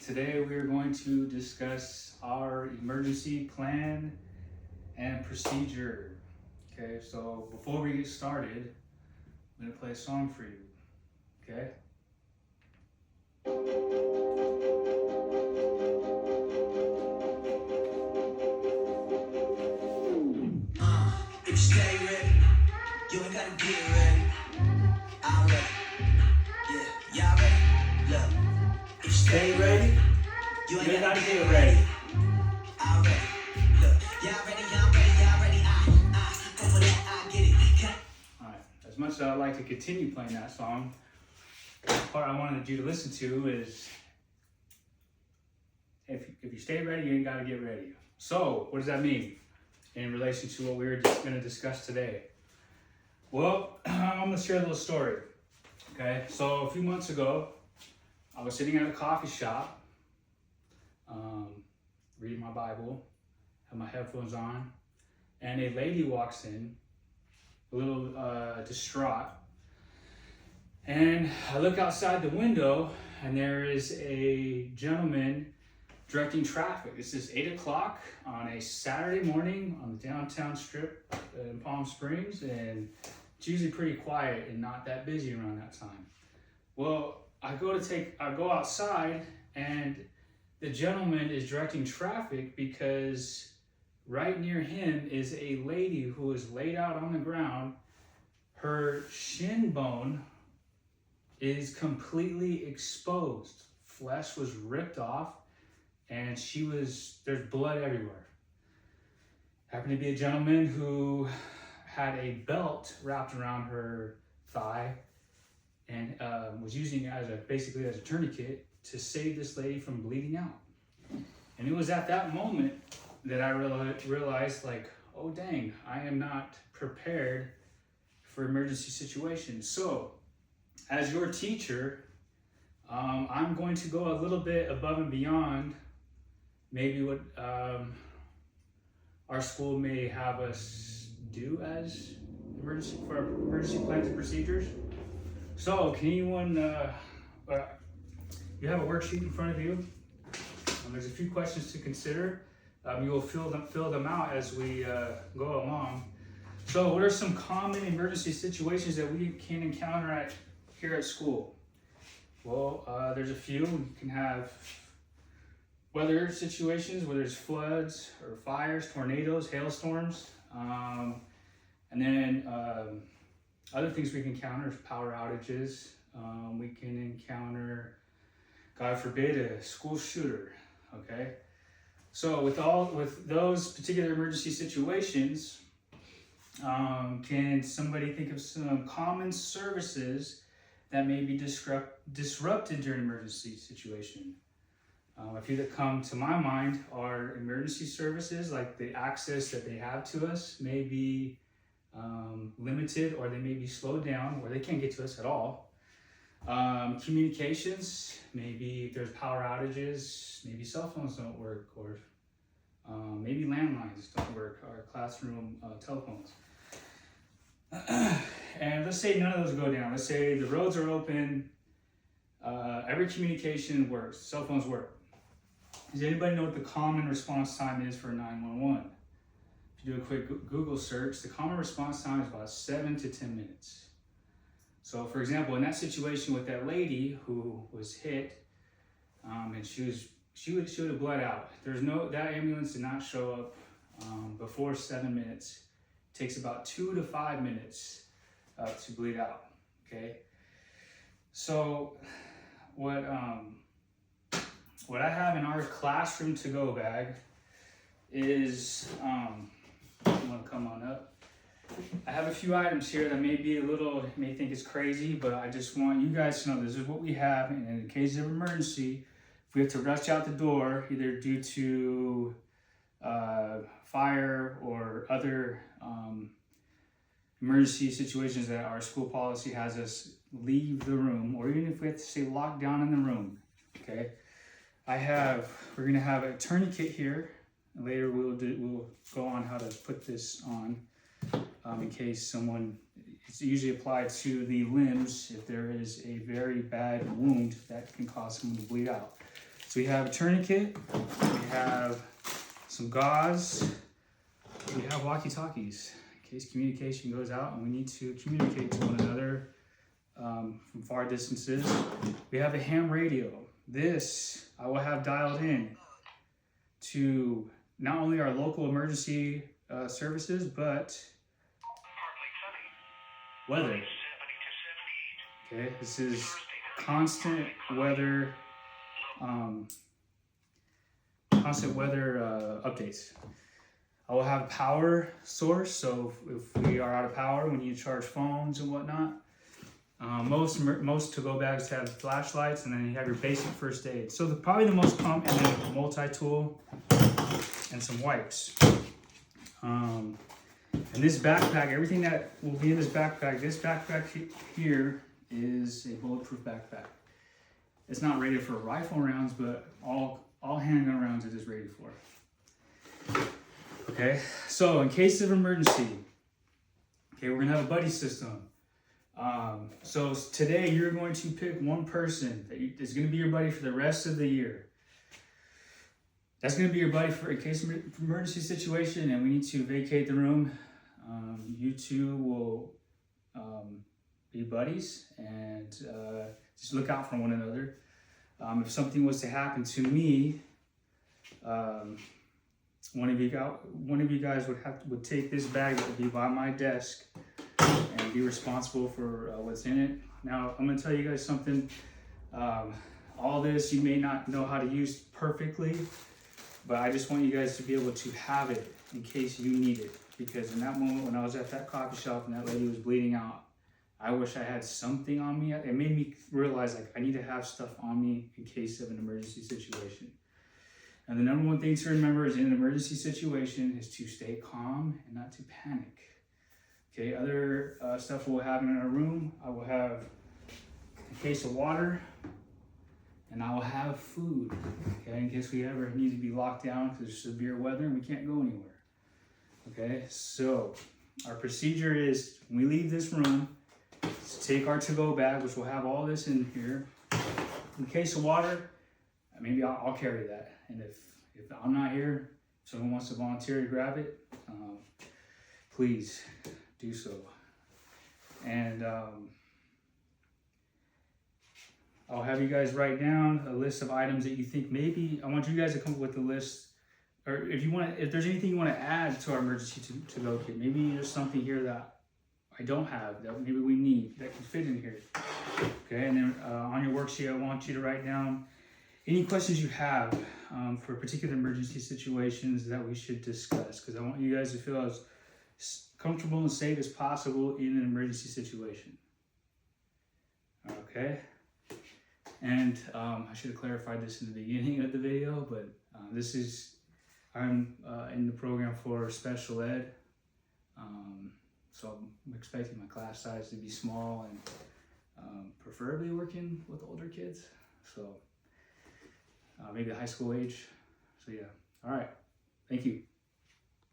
Today we are going to discuss our emergency plan and procedure. Okay, so before we get started, I'm going to play a song for you. Okay? If you stay ready, you ain't gotta get ready. I'm ready. Yeah, y'all ready? Look. If you stay ready, you ain't gotta get ready. I'm ready. Look, y'all ready, y'all ready, y'all ready. Go for that, I get it. Alright, as much as I'd like to continue playing that song, the part I wanted you to listen to is if you stay ready, you ain't gotta get ready. So, what does that mean in relation to what we were just going to discuss today? Well, I'm going to share a little story. Okay, so a few months ago, I was sitting at a coffee shop, reading my Bible, had my headphones on, and a lady walks in, a little distraught, and I look outside the window, and there is a gentleman directing traffic. This is 8 o'clock on a Saturday morning on the downtown strip in Palm Springs, and it's usually pretty quiet and not that busy around that time. Well, I go outside, and the gentleman is directing traffic because right near him is a lady who is laid out on the ground. Her shin bone is completely exposed. Flesh was ripped off, and there's blood everywhere. Happened to be a gentleman who had a belt wrapped around her thigh and was using it basically as a tourniquet to save this lady from bleeding out. And it was at that moment that I realized, like, oh dang, I am not prepared for emergency situations. So, as your teacher, I'm going to go a little bit above and beyond maybe what our school may have us do as emergency plans and procedures. So, can anyone? You have a worksheet in front of you. There's a few questions to consider. You will fill them out as we go along. So, what are some common emergency situations that we can encounter here at school? Well, there's a few. You can have weather situations where there's floods or fires, tornadoes, hailstorms, and then other things we can encounter is power outages. We can encounter, God forbid, a school shooter. Okay, so with those particular emergency situations, can somebody think of some common services that may be disrupted during an emergency situation? A few that come to my mind are emergency services, like the access that they have to us may be limited, or they may be slowed down, or they can't get to us at all. Communications, maybe if there's power outages, maybe cell phones don't work, or maybe landlines don't work, or classroom telephones. And let's say none of those go down. Let's say the roads are open, every communication works, cell phones work. Does anybody know what the common response time is for 911? If you do a quick Google search, the common response time is about 7 to 10 minutes. So, for example, in that situation with that lady who was hit, and she would have bled out. That ambulance did not show up before 7 minutes. It takes about 2 to 5 minutes to bleed out. Okay. So, what I have in our classroom to-go bag is, if you want to come on up, I have a few items here that you may think is crazy, but I just want you guys to know this is what we have, and in case of emergency, if we have to rush out the door, either due to fire or other emergency situations that our school policy has us leave the room, or even if we have to stay locked down in the room, okay? We're gonna have a tourniquet here. Later we'll go on how to put this on in case it's usually applied to the limbs if there is a very bad wound that can cause someone to bleed out. So we have a tourniquet, we have some gauze, we have walkie-talkies in case communication goes out and we need to communicate to one another from far distances. We have a ham radio. This I will have dialed in to not only our local emergency services, but weather. Okay, this is constant weather updates. I will have a power source, so if we are out of power, we need to charge phones and whatnot. Most to-go bags have flashlights, and then you have your basic first aid. So probably the most common, and then a multi-tool and some wipes. And this backpack, everything that will be in this backpack here is a bulletproof backpack. It's not rated for rifle rounds, but all handgun rounds it is rated for. Okay, so in case of emergency, okay, we're gonna have a buddy system. So today you're going to pick one person that is going to be your buddy for the rest of the year. That's going to be your buddy for in case of emergency situation and we need to vacate the room. You two will be buddies and just look out for one another. If something was to happen to me, one of you guys would take this bag that would be by my desk and be responsible for what's in it. Now, I'm going to tell you guys something. All this you may not know how to use perfectly, but I just want you guys to be able to have it in case you need it. Because in that moment when I was at that coffee shop and that lady was bleeding out, I wish I had something on me. It made me realize like I need to have stuff on me in case of an emergency situation. And the number one thing to remember is in an emergency situation is to stay calm and not to panic. Okay, other stuff we'll have in our room, I will have a case of water and I will have food, okay, in case we ever need to be locked down because there's severe weather and we can't go anywhere. Okay, so our procedure is when we leave this room, to take our to-go bag, which will have all this in here. In case of water, maybe I'll carry that. And if I'm not here, if someone wants to volunteer to grab it, please do so. And I'll have you guys write down a list of items that you think maybe, I want you guys to come up with a list, or if there's anything you want to add to our emergency to-go kit, maybe there's something here that I don't have, that maybe we need, that can fit in here. Okay, and then on your worksheet, I want you to write down any questions you have for particular emergency situations that we should discuss, because I want you guys to feel as comfortable and safe as possible in an emergency situation. Okay, and I should have clarified this in the beginning of the video, but I'm in the program for special ed, so I'm expecting my class size to be small and preferably working with older kids, so maybe high school age. So yeah, all right, thank you.